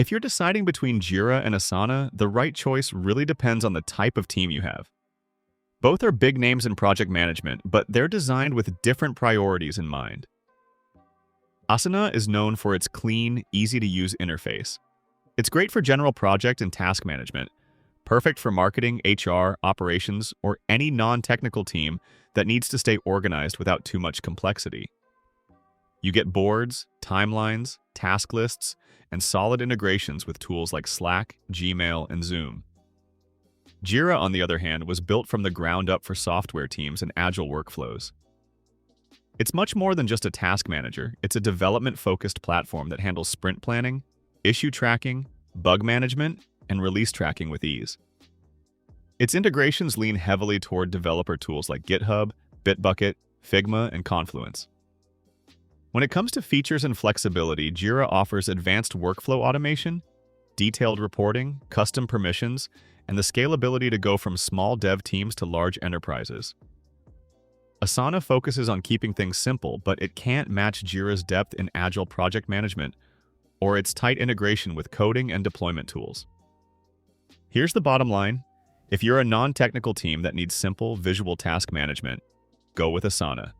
If you're deciding between Jira and Asana, the right choice really depends on the type of team you have. Both are big names in project management, but they're designed with different priorities in mind. Asana is known for its clean, easy-to-use interface. It's great for general project and task management, perfect for marketing, HR, operations, or any non-technical team that needs to stay organized without too much complexity. You get boards, timelines, task lists, and solid integrations with tools like Slack, Gmail, and Zoom. Jira, on the other hand, was built from the ground up for software teams and agile workflows. It's much more than just a task manager. It's a development-focused platform that handles sprint planning, issue tracking, bug management, and release tracking with ease. Its integrations lean heavily toward developer tools like GitHub, Bitbucket, Figma, and Confluence. When it comes to features and flexibility, Jira offers advanced workflow automation, detailed reporting, custom permissions, and the scalability to go from small dev teams to large enterprises. Asana focuses on keeping things simple, but it can't match Jira's depth in agile project management or its tight integration with coding and deployment tools. Here's the bottom line. If you're a non-technical team that needs simple visual task management, go with Asana.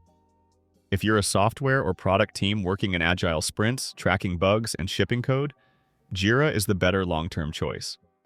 If you're a software or product team working in agile sprints, tracking bugs, and shipping code, Jira is the better long-term choice.